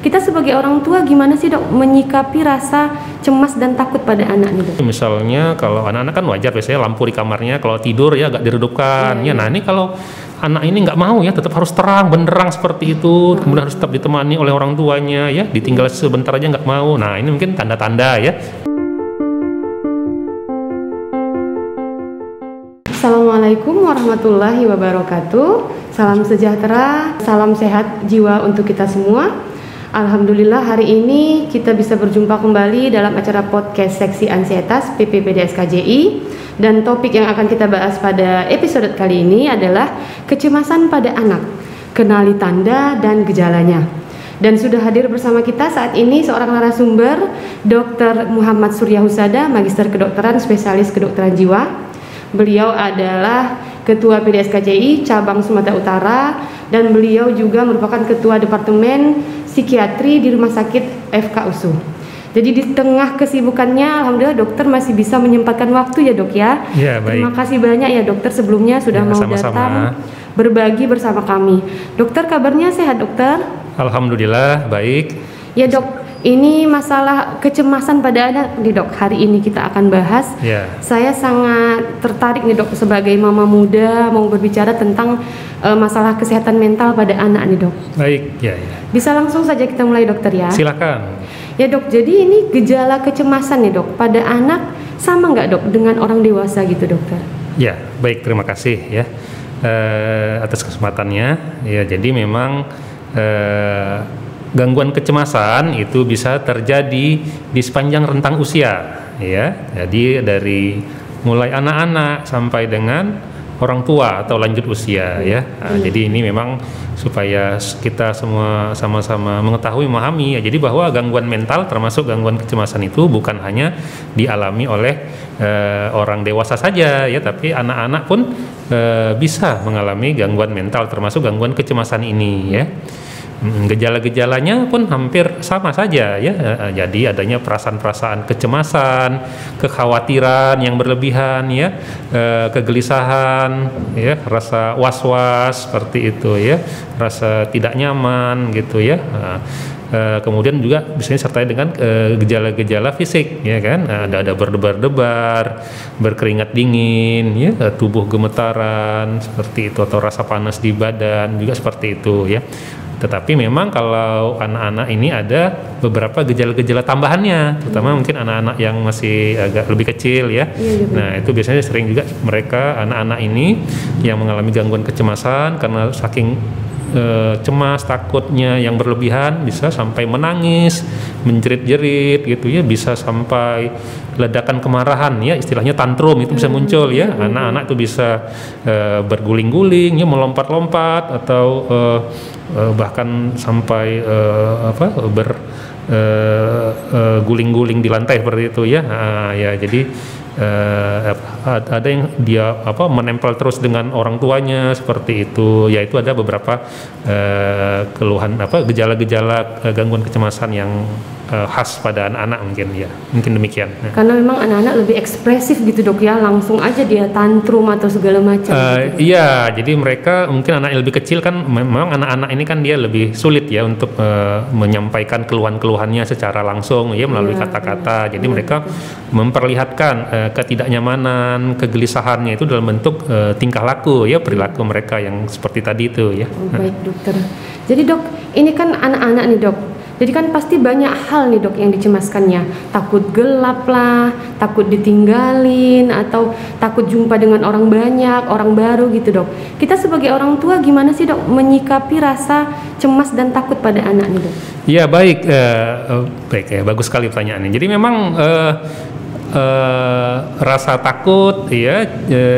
Kita sebagai orang tua gimana sih dok menyikapi rasa cemas dan takut pada anak nih dok? Misalnya kalau anak-anak kan wajar biasanya lampu di kamarnya kalau tidur ya agak diredupkan. Nah ini kalau anak ini nggak mau ya, tetap harus terang benderang seperti itu, kemudian harus tetap ditemani oleh orang tuanya ya, ditinggal sebentar aja nggak mau. Nah ini mungkin tanda-tanda ya. Assalamualaikum warahmatullahi wabarakatuh. Salam sejahtera, salam sehat jiwa untuk kita semua. Alhamdulillah hari ini kita bisa berjumpa kembali dalam acara podcast Seksi Ansietas PPPDS-KJI. Dan topik yang akan kita bahas pada episode kali ini adalah kecemasan pada anak, kenali tanda dan gejalanya. Dan sudah hadir bersama kita saat ini seorang narasumber, Dr. Muhammad Surya Husada, Magister Kedokteran Spesialis Kedokteran Jiwa. Beliau adalah Ketua PDS-KJI Cabang Sumatera Utara dan beliau juga merupakan Ketua Departemen Psikiatri di Rumah Sakit FK-USU. Jadi di tengah kesibukannya, alhamdulillah dokter masih bisa menyempatkan waktu ya dok ya. Ya, baik. Terima kasih banyak ya dokter sebelumnya sudah mau datang berbagi bersama kami. Dokter kabarnya sehat dokter? Alhamdulillah baik. Ya dok, ini masalah kecemasan pada anak nih dok, hari ini kita akan bahas. Saya sangat tertarik nih dok sebagai mama muda mau berbicara tentang masalah kesehatan mental pada anak nih dok. Baik, ya. Bisa langsung saja kita mulai dokter ya. Silakan. Ya dok, jadi ini gejala kecemasan nih dok pada anak sama nggak dok dengan orang dewasa gitu dokter? Ya, baik, terima kasih ya atas kesempatannya. Ya, jadi memang gangguan kecemasan itu bisa terjadi di sepanjang rentang usia ya. Jadi dari mulai anak-anak sampai dengan orang tua atau lanjut usia ya. Jadi ini memang supaya kita semua sama-sama mengetahui, memahami ya. Jadi bahwa gangguan mental termasuk gangguan kecemasan itu bukan hanya dialami oleh orang dewasa saja ya, tapi anak-anak pun bisa mengalami gangguan mental termasuk gangguan kecemasan ini ya. Gejala-gejalanya pun hampir sama saja ya. Jadi adanya perasaan-perasaan kecemasan, kekhawatiran yang berlebihan ya, kegelisahan ya, rasa was-was seperti itu ya, rasa tidak nyaman gitu ya. Kemudian juga bisa disertai dengan gejala-gejala fisik ya kan, ada berdebar-debar, berkeringat dingin ya, tubuh gemetaran seperti itu, atau rasa panas di badan juga seperti itu ya. Tetapi memang kalau anak-anak ini ada beberapa gejala-gejala tambahannya, terutama mungkin anak-anak yang masih agak lebih kecil ya. Nah itu biasanya sering juga mereka anak-anak ini yang mengalami gangguan kecemasan karena saking cemas, takutnya yang berlebihan, bisa sampai menangis, menjerit-jerit gitu ya, bisa sampai ledakan kemarahan ya, istilahnya tantrum itu bisa muncul ya. Anak-anak itu bisa berguling-guling ya, melompat-lompat atau bahkan sampai guling-guling di lantai seperti itu ya. Ya jadi ada yang dia menempel terus dengan orang tuanya seperti itu, yaitu ada beberapa keluhan gejala-gejala gangguan kecemasan yang khas pada anak-anak mungkin demikian. Karena memang anak-anak lebih ekspresif gitu dok ya, langsung aja dia tantrum atau segala macam. Iya, jadi mereka mungkin anak yang lebih kecil kan, memang anak-anak ini kan dia lebih sulit ya untuk menyampaikan keluhan-keluhannya secara langsung ya melalui kata-kata. Jadi mereka memperlihatkan ketidaknyamanan, kegelisahannya itu dalam bentuk tingkah laku ya, perilaku mereka yang seperti tadi itu ya. Baik dokter. Jadi dok, ini kan anak-anak nih dok. Jadi kan pasti banyak hal nih dok yang dicemaskannya, takut gelap lah, takut ditinggalin, atau takut jumpa dengan orang banyak, orang baru gitu dok. Kita sebagai orang tua gimana sih dok menyikapi rasa cemas dan takut pada anak nih dok? Ya baik, baik ya, bagus sekali pertanyaannya. Jadi memang rasa takut ya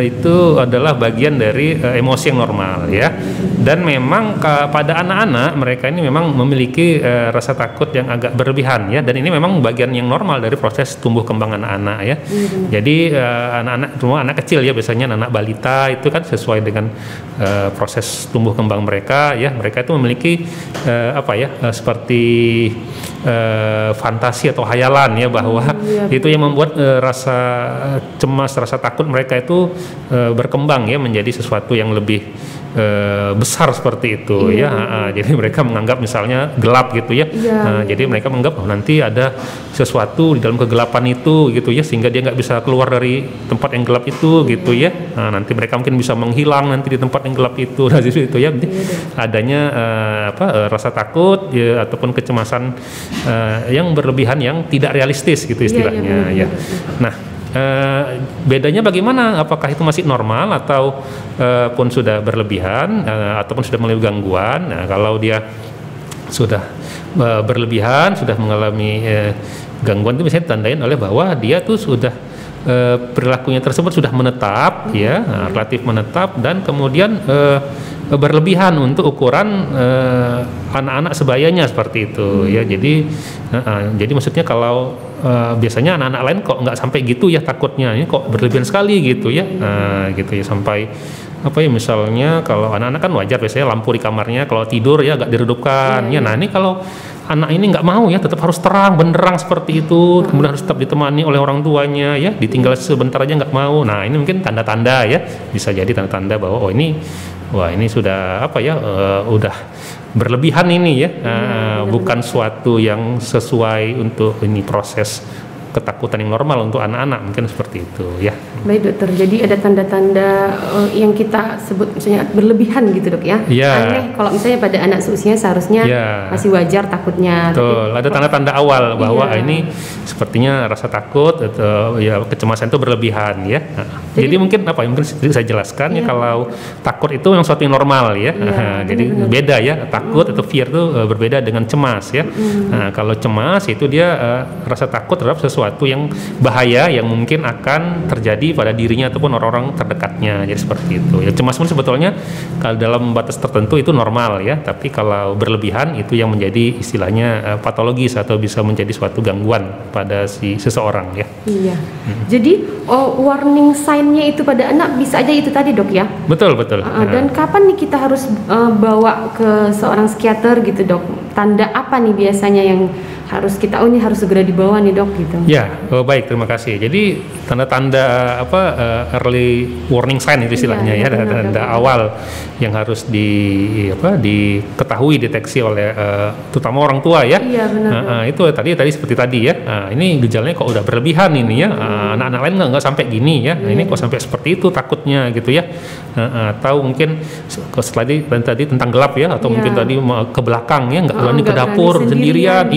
itu adalah bagian dari emosi yang normal ya, dan memang pada anak-anak mereka ini memang memiliki rasa takut yang agak berlebihan ya, dan ini memang bagian yang normal dari proses tumbuh kembang anak-anak ya. Jadi anak-anak, semua anak kecil ya, biasanya anak balita itu kan sesuai dengan proses tumbuh kembang mereka ya, mereka itu memiliki seperti fantasi atau hayalan ya, bahwa itu yang membuat rasa cemas, rasa takut mereka itu berkembang ya menjadi sesuatu yang lebih besar seperti itu ya. Jadi mereka menganggap misalnya gelap gitu ya. Jadi mereka menganggap nanti ada sesuatu di dalam kegelapan itu gitu ya, sehingga dia nggak bisa keluar dari tempat yang gelap itu gitu ya. Nanti mereka mungkin bisa menghilang nanti di tempat yang gelap itu. Nah, itu ya adanya rasa takut ya, ataupun kecemasan yang berlebihan yang tidak realistis gitu istilahnya ya. Nah, bedanya bagaimana? Apakah itu masih normal atau pun sudah berlebihan ataupun sudah mulai gangguan? Nah, kalau dia sudah berlebihan, sudah mengalami gangguan, itu biasanya ditandain oleh bahwa dia tuh sudah perilakunya tersebut sudah menetap ya, relatif menetap, dan kemudian berlebihan untuk ukuran anak-anak sebayanya seperti itu ya. Jadi maksudnya kalau biasanya anak-anak lain kok nggak sampai gitu ya takutnya, ini kok berlebihan sekali gitu ya. Gitu ya, sampai misalnya kalau anak-anak kan wajar biasanya lampu di kamarnya kalau tidur ya agak diredupkan ya. Nah, ini kalau anak ini nggak mau ya, tetap harus terang benderang seperti itu, kemudian harus tetap ditemani oleh orang tuanya ya, ditinggal sebentar aja nggak mau. Nah, ini mungkin tanda-tanda ya, bisa jadi tanda-tanda bahwa ini sudah udah berlebihan ini ya, bukan suatu yang sesuai untuk ini proses ketakutan yang normal untuk anak-anak, mungkin seperti itu ya. Baik dokter, jadi ada tanda-tanda yang kita sebut misalnya berlebihan gitu dok ya. Aneh kalau misalnya pada anak seusianya seharusnya masih wajar takutnya. Betul, ada tanda-tanda awal bahwa ini sepertinya rasa takut atau ya kecemasan itu berlebihan ya. Jadi mungkin mungkin saya jelaskan ya, kalau takut itu memang suatu yang normal ya. Jadi beda ya, takut atau fear itu berbeda dengan cemas ya. Nah, kalau cemas itu dia rasa takut terhadap sesuatu yang bahaya yang mungkin akan terjadi pada dirinya ataupun orang-orang terdekatnya. Jadi seperti itu ya. Cemas pun sebetulnya kalau dalam batas tertentu itu normal ya, tapi kalau berlebihan itu yang menjadi istilahnya patologis atau bisa menjadi suatu gangguan pada seseorang ya. Iya. Jadi warning sign-nya itu pada anak bisa aja itu tadi dok ya. Betul. Dan kapan nih kita harus bawa ke seorang psikiater gitu dok? Tanda apa nih biasanya yang harus kita ini harus segera dibawa nih dok gitu? Ya, baik, terima kasih. Jadi tanda-tanda early warning sign itu istilahnya ya, tanda awal yang harus diketahui, deteksi oleh terutama orang tua ya. Iya benar. Itu tadi seperti tadi ya. Ini gejalanya kok udah berlebihan ini ya. Anak-anak lain nggak sampai gini ya. Ini kok sampai seperti itu takutnya gitu ya. Atau mungkin setelah tadi tentang gelap ya, atau mungkin tadi ke belakang ya, nggak berani ke dapur sendirian.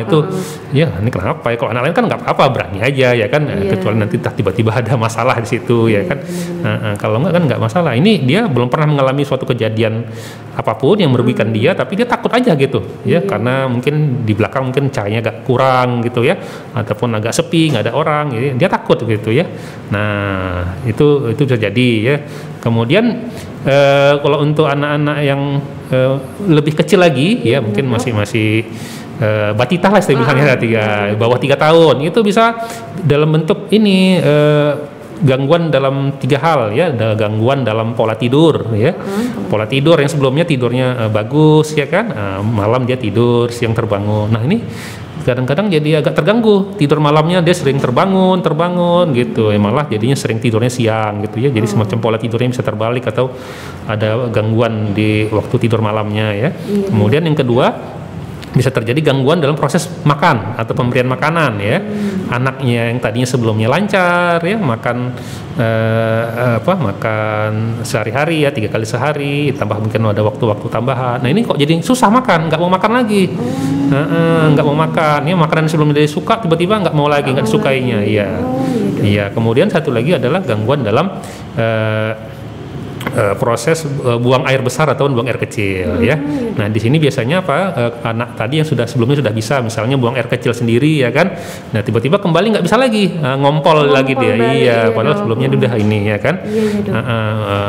Itu ya, ini kenapa ya? Kalau anak lain kan nggak apa-apa, berani aja ya kan, kecuali nanti tiba-tiba ada masalah di situ ya kan. Kalau nggak kan nggak masalah. Ini dia belum pernah mengalami suatu kejadian apapun yang merugikan dia, tapi dia takut aja gitu ya, karena mungkin di belakang mungkin cahayanya agak kurang gitu ya, ataupun agak sepi, nggak ada orang, jadi dia takut gitu ya. Nah, itu bisa jadi ya. Kemudian kalau untuk anak-anak yang lebih kecil lagi ya, mungkin masih batita lah saya bilangnya, bawah 3 tahun, itu bisa dalam bentuk ini gangguan dalam 3 hal ya. Ada gangguan dalam pola tidur ya. Pola tidur yang sebelumnya tidurnya bagus ya kan, malam dia tidur, siang terbangun. Nah, ini kadang-kadang jadi agak terganggu, tidur malamnya dia sering terbangun gitu ya, malah jadinya sering tidurnya siang gitu ya. Jadi semacam pola tidurnya bisa terbalik atau ada gangguan di waktu tidur malamnya ya. Kemudian yang kedua, bisa terjadi gangguan dalam proses makan atau pemberian makanan ya. Anaknya yang tadinya sebelumnya lancar ya, makan makan sehari-hari ya, 3 kali sehari, tambah mungkin ada waktu-waktu tambahan. Nah, ini kok jadi susah makan, nggak mau makan lagi. Nggak mau makan ya, makanan sebelumnya dia suka tiba-tiba nggak mau lagi, nggak disukainya. Iya. Kemudian satu lagi adalah gangguan dalam proses buang air besar atau buang air kecil ya. Nah, di sini biasanya anak tadi yang sebelumnya sudah bisa misalnya buang air kecil sendiri ya kan. Nah, tiba-tiba kembali nggak bisa lagi, ngompol lagi dia. Iya, padahal sebelumnya dia udah ini ya kan.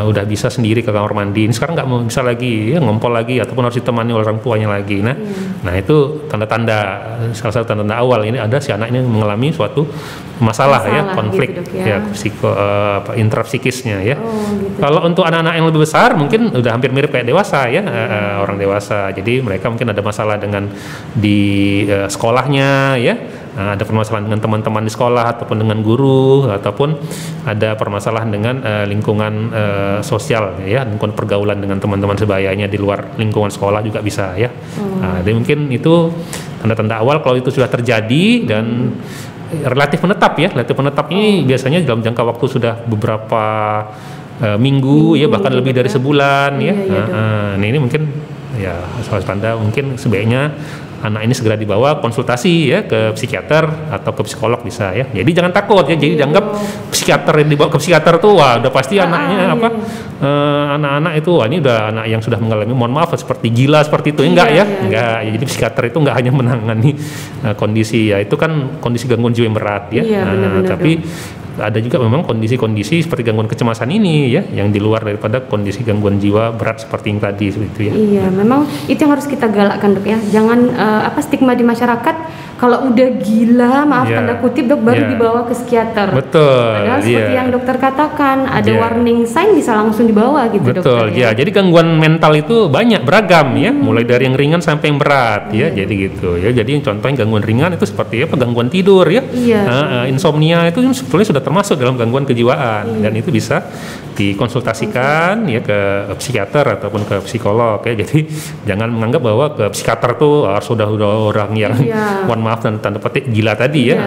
Udah bisa sendiri ke kamar mandi. Ini sekarang nggak mau bisa lagi ya, ngompol lagi ataupun harus ditemani oleh orang tuanya lagi. Nah, itu tanda-tanda, salah satu tanda-tanda awal ini ada si anak ini mengalami suatu masalah ya, konflik gitu, ya intrapsikisnya ya. Gitu. Kalau untuk anak-anak yang lebih besar mungkin udah hampir mirip kayak dewasa ya, orang dewasa. Jadi mereka mungkin ada masalah dengan di sekolahnya ya, ada permasalahan dengan teman-teman di sekolah ataupun dengan guru ataupun ada permasalahan dengan lingkungan sosial ya, lingkungan pergaulan dengan teman-teman sebayanya di luar lingkungan sekolah juga bisa ya. Jadi mungkin itu tanda-tanda awal kalau itu sudah terjadi dan relatif menetap ya. Relatif menetap ini biasanya dalam jangka waktu sudah beberapa minggu ya, bahkan lebih dari sebulan ya. Nah ini mungkin ya salah tanda mungkin sebaiknya anak ini segera dibawa konsultasi ya ke psikiater atau ke psikolog bisa ya. Jadi jangan takut ya. Jadi dianggap psikiater yang dibawa ke psikiater tuh wah udah pasti anaknya anak-anak itu wah ini udah anak yang sudah mengalami mohon maaf seperti gila seperti itu. Enggak ya. Enggak. Jadi psikiater itu enggak hanya menangani kondisi ya itu kan kondisi gangguan jiwa yang berat ya. Tapi ada juga memang kondisi-kondisi seperti gangguan kecemasan ini ya, yang di luar daripada kondisi gangguan jiwa berat seperti yang tadi seperti itu ya. Iya, memang itu yang harus kita galakkan Dok ya. Jangan stigma di masyarakat kalau udah gila, maaf tanda kutip Dok baru dibawa ke psikiater. Betul. Padahal seperti yang dokter katakan, ada warning sign bisa langsung dibawa gitu Betul, dokter. Ya. Jadi gangguan mental itu banyak beragam ya, mulai dari yang ringan sampai yang berat ya. Jadi gitu ya. Jadi contohnya gangguan ringan itu seperti apa? Gangguan tidur ya. Insomnia itu sebetulnya sudah termasuk dalam gangguan kejiwaan dan itu bisa dikonsultasikan ya ke psikiater ataupun ke psikolog ya. Jadi jangan menganggap bahwa ke psikiater tuh harus sudah orang yang mohon maaf tanda petik gila tadi ya.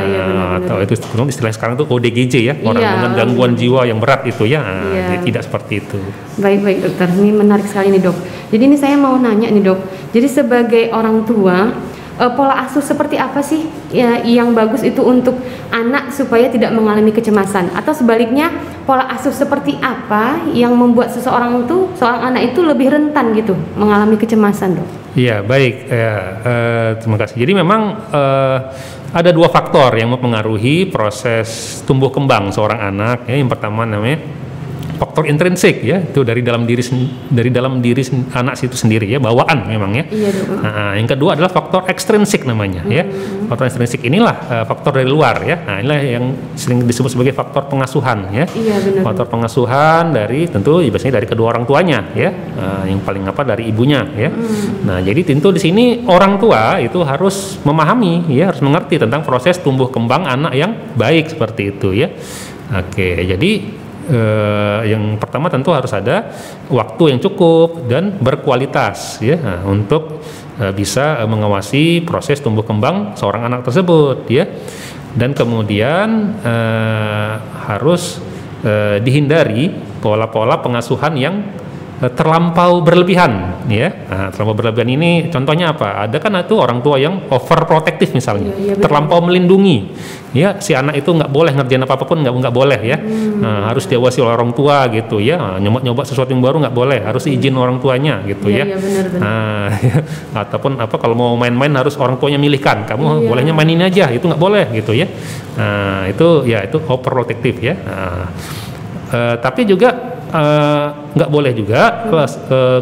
Atau itu istilah sekarang tuh ODGJ ya, orang dengan gangguan jiwa yang berat itu ya. Jadi tidak seperti itu. Baik dokter, ini menarik sekali nih Dok. Jadi ini saya mau nanya nih Dok. Jadi sebagai orang tua pola asuh seperti apa sih ya, yang bagus itu untuk anak supaya tidak mengalami kecemasan, atau sebaliknya pola asuh seperti apa yang membuat seorang anak itu lebih rentan gitu mengalami kecemasan Dok? Iya baik terima kasih. Jadi memang ada dua faktor yang mempengaruhi proses tumbuh kembang seorang anak ya. Yang pertama namanya faktor intrinsik ya, itu dari dalam diri anak itu sendiri ya, bawaan memang ya. Yang kedua adalah faktor ekstrinsik namanya ya. Faktor ekstrinsik inilah faktor dari luar ya. Nah, inilah yang sering disebut sebagai faktor pengasuhan ya. Faktor pengasuhan dari tentu biasanya dari kedua orang tuanya ya. Yang paling dari ibunya ya. Nah, jadi tentu di sini orang tua itu harus memahami ya, harus mengerti tentang proses tumbuh kembang anak yang baik seperti itu ya. Oke, jadi yang pertama tentu harus ada waktu yang cukup dan berkualitas ya untuk bisa mengawasi proses tumbuh kembang seorang anak tersebut ya. Dan kemudian harus dihindari pola-pola pengasuhan yang terlampau berlebihan ya. Terlampau berlebihan ini contohnya apa? Ada kan itu orang tua yang overprotective misalnya, terlampau melindungi ya, si anak itu nggak boleh ngerjain apapun, nggak boleh ya. Harus diawasi oleh orang tua gitu ya. Nyoba sesuatu yang baru nggak boleh, harus izin orang tuanya gitu ya. Ataupun kalau mau main-main harus orang tuanya milihkan, kamu bolehnya main ini aja, itu nggak boleh gitu ya. Itu overprotective ya. Tapi juga nggak boleh juga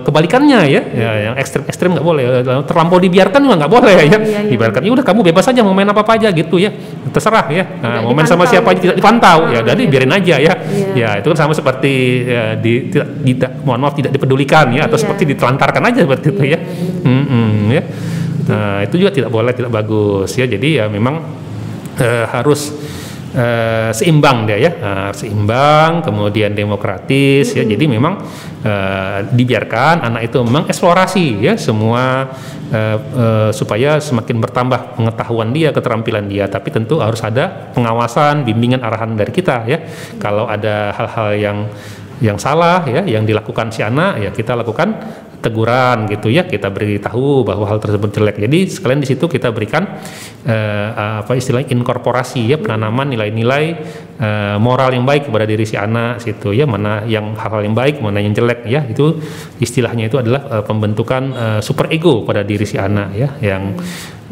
kebalikannya ya, yang ekstrim nggak boleh, terlampau dibiarkan juga nggak boleh ya. Dibiarkan ya udah kamu bebas aja mau main apa aja gitu ya, terserah ya. Mau main sama siapa aja tidak dipantau ya, jadi biarin aja ya. Ya itu kan sama seperti mohon maaf tidak dipedulikan ya, atau seperti ditelantarkan aja seperti itu ya. Ya. Nah, itu juga tidak boleh, tidak bagus ya. Jadi ya memang harus seimbang dia ya, seimbang, kemudian demokratis ya. Jadi memang dibiarkan anak itu memang eksplorasi ya semua supaya semakin bertambah pengetahuan dia, keterampilan dia. Tapi tentu harus ada pengawasan, bimbingan, arahan dari kita ya. Kalau ada hal-hal yang salah ya, yang dilakukan si anak ya, kita lakukan teguran gitu ya, kita beritahu bahwa hal tersebut jelek. Jadi sekalian di situ kita berikan istilahnya inkorporasi ya, penanaman nilai-nilai moral yang baik kepada diri si anak situ ya, mana yang hal-hal yang baik, mana yang jelek ya. Itu istilahnya itu adalah pembentukan super ego pada diri si anak ya, yang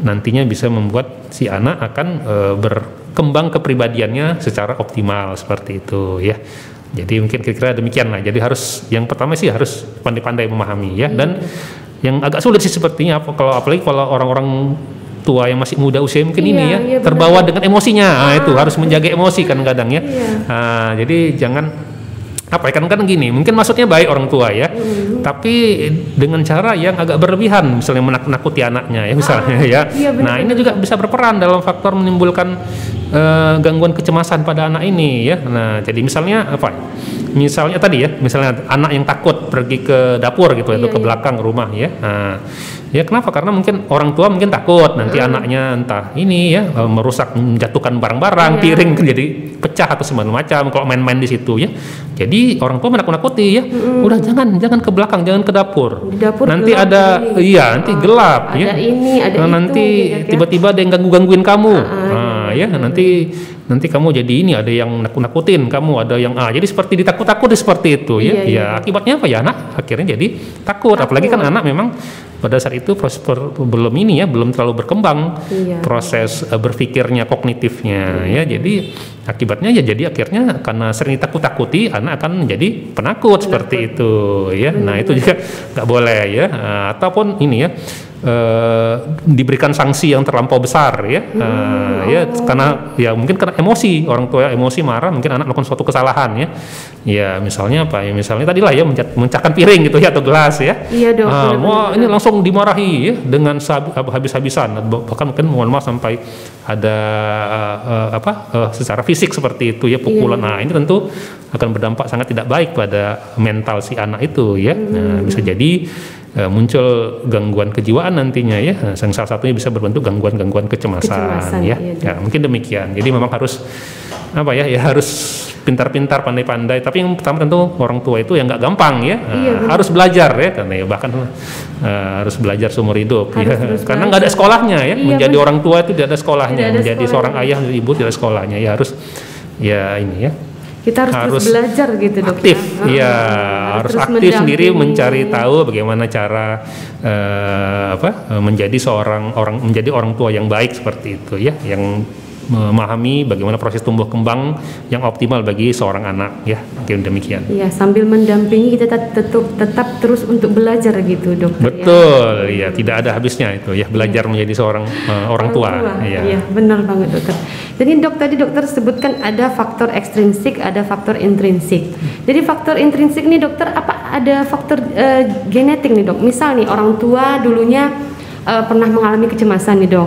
nantinya bisa membuat si anak akan berkembang kepribadiannya secara optimal seperti itu ya. Jadi mungkin kira-kira demikian lah. Jadi yang pertama sih harus pandai-pandai memahami ya. Dan yang agak sulit sih sepertinya apalagi kalau orang-orang tua yang masih muda usia mungkin ini ya, terbawa dengan emosinya. Itu harus menjaga emosi kan kadang ya. Jadi jangan apa ya, kan gini, mungkin maksudnya baik orang tua ya, tapi dengan cara yang agak berlebihan, misalnya menakut-nakuti anaknya ya misalnya ya. Iya, benar, Nah, ini juga bisa berperan dalam faktor menimbulkan gangguan kecemasan pada anak ini ya. Nah, jadi misalnya apa? Misalnya tadi ya, misalnya anak yang takut pergi ke dapur gitu atau ke belakang rumah ya. Nah, ya kenapa? Karena mungkin orang tua mungkin takut nanti anaknya entah ini ya merusak, menjatuhkan barang-barang, piring jadi pecah atau semacam macam kalau main-main di situ ya. Jadi orang tua menakut-nakuti ya. Udah jangan ke belakang, jangan ke dapur. Di dapur nanti gelap ada nanti gelap ada ya. ini, ada Nah, itu, nanti gitu ya. tiba-tiba ada yang gangguin kamu. Ya nanti kamu jadi ini, ada yang nakut-nakutin kamu, ada yang jadi seperti ditakut-takuti seperti itu ya. Ya akibatnya apa ya, anak akhirnya jadi takut. Apalagi kan anak memang pada saat itu belum ini ya, belum terlalu berkembang proses berpikirnya, kognitifnya ya. Jadi akibatnya ya jadi akhirnya karena sering ditakut-takuti, anak akan menjadi penakut seperti itu ya. Nah, itu juga nggak boleh ya. Ataupun ini ya, diberikan sanksi yang terlampau besar ya. Ya karena ya mungkin karena emosi, orang tua emosi marah, mungkin anak melakukan suatu kesalahan ya. Ya misalnya apa ya, misalnya tadi lah ya memecahkan piring gitu ya atau gelas ya. Iya dok. Ini langsung dimarahi ya dengan habis-habisan, bahkan mungkin mohon maaf sampai ada secara fisik seperti itu ya, pukulan. Nah, ini tentu akan berdampak sangat tidak baik pada mental si anak itu ya. Nah, bisa jadi muncul gangguan kejiwaan nantinya ya. Nah, salah satunya bisa berbentuk gangguan kecemasan ya. Ya, mungkin demikian. Jadi memang harus apa ya, harus pintar-pintar, pandai-pandai. Tapi yang pertama tentu orang tua itu yang nggak gampang ya. Harus belajar ya, karena ya bahkan harus belajar seumur hidup ya. Karena nggak ada sekolahnya ya. Menjadi orang tua itu tidak ada sekolahnya. Menjadi seorang ayah, ibu tidak ada sekolahnya ya. Harus ya ini ya. Kita harus belajar gitu dok. Aktif, harus aktif sendiri mencari tahu bagaimana cara menjadi menjadi orang tua yang baik seperti itu ya, yang memahami bagaimana proses tumbuh kembang yang optimal bagi seorang anak ya, mungkin demikian. Iya, sambil mendampingi kita tetap terus untuk belajar gitu dok. Betul, ya tidak ada habisnya itu ya, belajar menjadi seorang orang tua. Iya, benar banget dokter. Jadi tadi dokter sebutkan ada faktor ekstrinsik, ada faktor intrinsik. Jadi faktor intrinsik nih dokter, apa ada faktor genetik nih dok? Misal nih orang tua dulunya pernah mengalami kecemasan nih dok.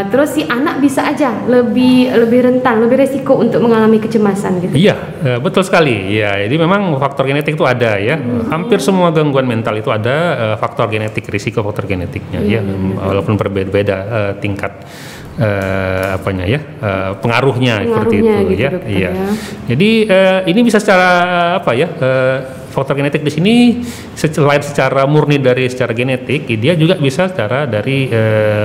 Terus si anak bisa aja lebih rentan, lebih resiko untuk mengalami kecemasan gitu. Iya, betul sekali. Ya, jadi memang faktor genetik itu ada ya. Hampir semua gangguan mental itu ada faktor genetik, risiko faktor genetiknya ya. Walaupun berbeda-beda tingkat pengaruhnya seperti itu gitu, ya. Iya. Jadi ini bisa secara faktor genetik di sini selain secara murni dari secara genetik, dia juga bisa secara dari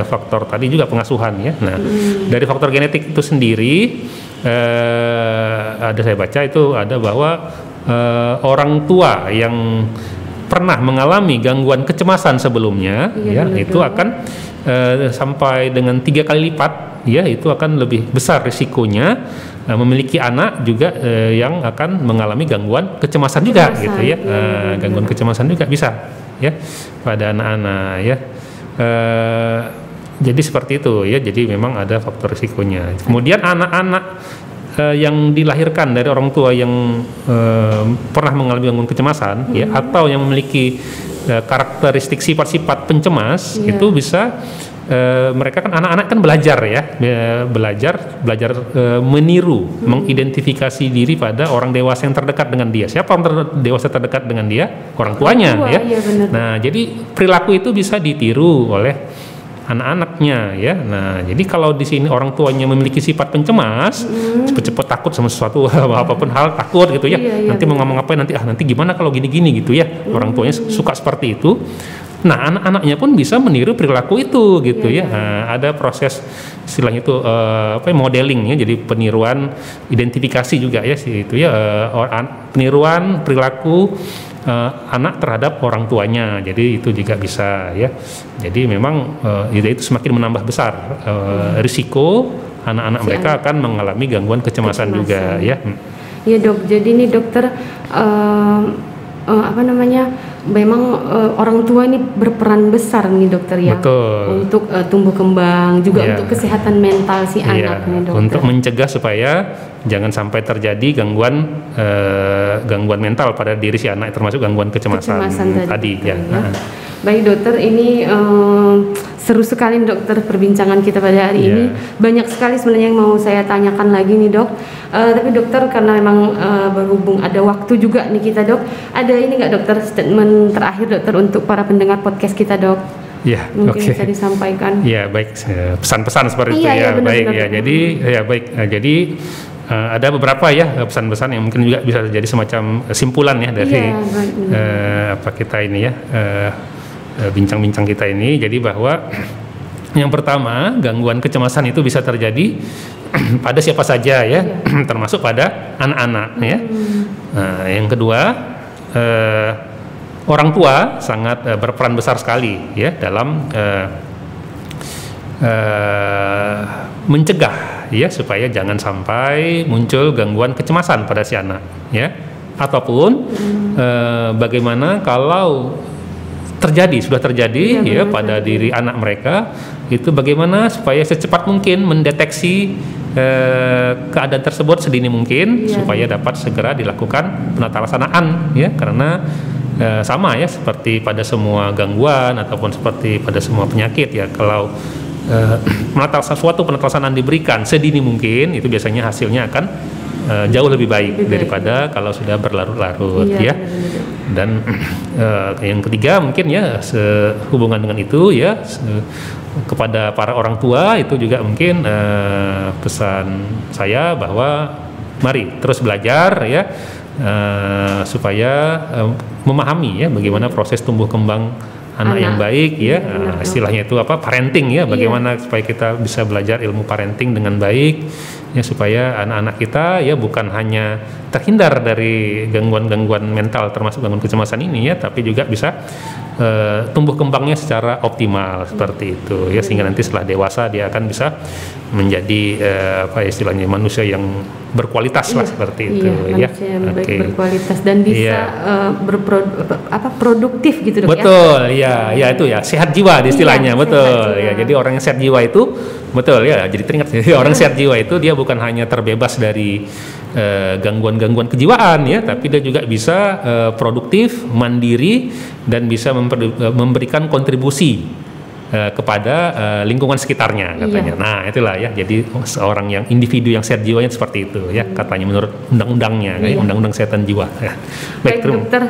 faktor tadi juga pengasuhan ya. Nah, dari faktor genetik itu sendiri ada saya baca itu ada bahwa orang tua yang pernah mengalami gangguan kecemasan sebelumnya itu akan sampai dengan 3 kali lipat ya, itu akan lebih besar risikonya memiliki anak juga yang akan mengalami gangguan kecemasan juga gitu ya. Gangguan kecemasan juga bisa ya pada anak-anak ya. Jadi seperti itu ya, jadi memang ada faktor risikonya. Kemudian anak-anak yang dilahirkan dari orang tua yang pernah mengalami gangguan kecemasan ya, atau yang memiliki karakteristik sifat-sifat pencemas itu bisa mereka kan anak-anak kan belajar ya, belajar meniru, mengidentifikasi diri pada orang dewasa yang terdekat dengan dia. Siapa orang dewasa terdekat dengan dia? Orang tuanya ya. Nah, jadi perilaku itu bisa ditiru oleh anak-anaknya ya. Nah, jadi kalau di sini orang tuanya memiliki sifat pencemas, cepet-cepet takut sama sesuatu, apapun hal takut gitu ya. Nanti mau ngomong apa nanti gimana kalau gini-gini gitu ya. Orang tuanya suka seperti itu. Nah, anak-anaknya pun bisa meniru perilaku itu gitu ya. Nah, ada proses istilahnya itu modeling ya, jadi peniruan identifikasi juga ya itu ya, peniruan perilaku anak terhadap orang tuanya. Jadi itu juga bisa ya. Jadi memang itu semakin menambah besar risiko anak-anak mereka akan mengalami gangguan kecemasan juga ya. Iya dok. Jadi ini dokter memang orang tua ini berperan besar nih dokter ya. Betul. Untuk tumbuh kembang juga Iya. untuk kesehatan mental si anak nih dokter. Untuk mencegah supaya jangan sampai terjadi gangguan mental pada diri si anak, termasuk gangguan kecemasan tadi ya. Baik dokter, ini seru sekali dokter perbincangan kita pada hari ini. Banyak sekali sebenarnya yang mau saya tanyakan lagi nih dok. Tapi dokter karena memang berhubung ada waktu juga nih kita dok. Ada ini nggak dokter statement terakhir dokter untuk para pendengar podcast kita dok? Ya, mungkin bisa disampaikan. Ya baik, pesan-pesan seperti itu ya. Baik ya. Jadi ada beberapa ya pesan-pesan yang mungkin juga bisa jadi semacam simpulan ya dari apa kita ini ya. Bincang-bincang kita ini. Jadi bahwa yang pertama, gangguan kecemasan itu bisa terjadi pada siapa saja ya, termasuk pada anak-anak ya. Yang kedua, orang tua sangat berperan besar sekali ya dalam mencegah ya supaya jangan sampai muncul gangguan kecemasan pada si anak ya. Ataupun bagaimana kalau sudah terjadi pada diri anak mereka, itu bagaimana supaya secepat mungkin mendeteksi keadaan tersebut sedini mungkin supaya dapat segera dilakukan penatalasarnaan ya, karena sama ya seperti pada semua gangguan ataupun seperti pada semua penyakit ya, kalau suatu penatalasarnaan diberikan sedini mungkin itu biasanya hasilnya akan jauh lebih baik daripada kalau sudah berlarut-larut ya. Dan yang ketiga mungkin ya sehubungan dengan itu ya kepada para orang tua itu juga mungkin pesan saya bahwa mari terus belajar ya supaya memahami ya bagaimana proses tumbuh kembang anak yang baik ya, istilahnya itu apa, parenting ya, bagaimana supaya kita bisa belajar ilmu parenting dengan baik ya, supaya anak-anak kita ya bukan hanya terhindar dari gangguan-gangguan mental termasuk gangguan kecemasan ini ya, tapi juga bisa tumbuh kembangnya secara optimal seperti itu ya, sehingga nanti setelah dewasa dia akan bisa menjadi apa istilahnya manusia yang berkualitas lah seperti itu ya. Manusia yang baik, berkualitas dan bisa produktif gitu dok. Betul ya, itu ya sehat jiwa istilahnya betul ya. Jadi orang yang sehat jiwa itu betul ya. Jadi teringat orang sehat jiwa itu dia bukan hanya terbebas dari gangguan-gangguan kejiwaan ya, tapi dia juga bisa produktif, mandiri dan bisa memberikan kontribusi kepada lingkungan sekitarnya katanya. Nah itulah ya, jadi seorang yang individu yang sehat jiwanya seperti itu ya katanya menurut undang-undangnya, undang-undang kesehatan jiwa ya. Baik dokter,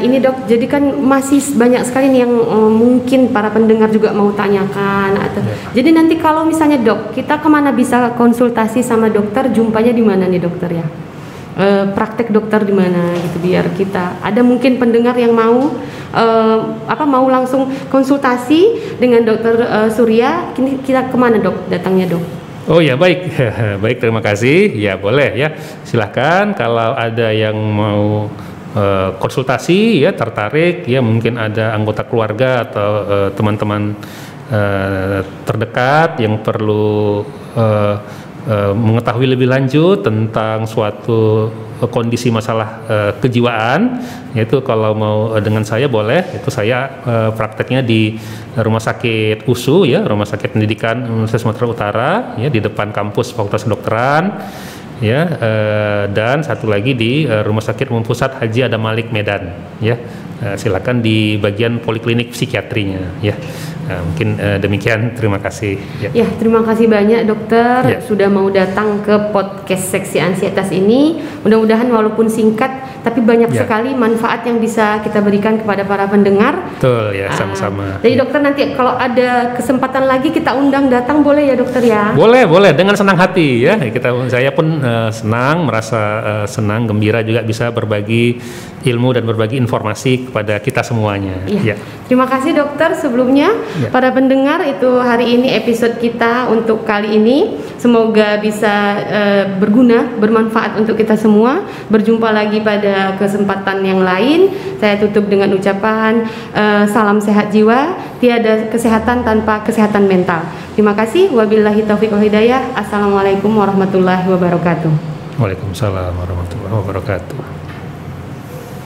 ini dok, jadi kan masih banyak sekali nih yang mungkin para pendengar juga mau tanyakan atau jadi nanti kalau misalnya dok, kita kemana bisa konsultasi sama dokter, jumpanya di mana nih dokter ya? Praktek dokter di mana gitu, biar kita ada mungkin pendengar yang mau mau langsung konsultasi dengan dokter Surya, kita kemana dok datangnya dok? Oh ya baik, baik terima kasih ya, boleh ya silahkan kalau ada yang mau konsultasi ya, tertarik ya, mungkin ada anggota keluarga atau teman-teman terdekat yang perlu mengetahui lebih lanjut tentang suatu kondisi masalah kejiwaan, yaitu kalau mau dengan saya boleh, itu saya prakteknya di Rumah Sakit USU ya, Rumah Sakit Pendidikan Universitas Sumatera Utara ya, di depan kampus Fakultas Kedokteran ya, dan satu lagi di Rumah Sakit Umum Pusat Haji Adam Malik Medan ya. Silakan di bagian poliklinik psikiatrinya ya. Mungkin demikian, terima kasih ya. Terima kasih banyak dokter sudah mau datang ke podcast Seksi Ansietas ini. Mudah-mudahan walaupun singkat tapi banyak sekali manfaat yang bisa kita berikan kepada para pendengar. Betul ya, sama-sama. Jadi dokter nanti kalau ada kesempatan lagi kita undang datang, boleh ya dokter ya? Boleh dengan senang hati ya. Saya pun senang, merasa senang, gembira juga bisa berbagi ilmu dan berbagi informasi kepada kita semuanya. Terima kasih dokter sebelumnya. Para pendengar, itu hari ini episode kita untuk kali ini. Semoga bisa berguna, bermanfaat untuk kita semua. Berjumpa lagi pada kesempatan yang lain. Saya tutup dengan ucapan salam sehat jiwa, tiada kesehatan tanpa kesehatan mental. Terima kasih. Wabillahi taufiq wal hidayah. Assalamualaikum warahmatullahi wabarakatuh. Waalaikumsalam warahmatullahi wabarakatuh.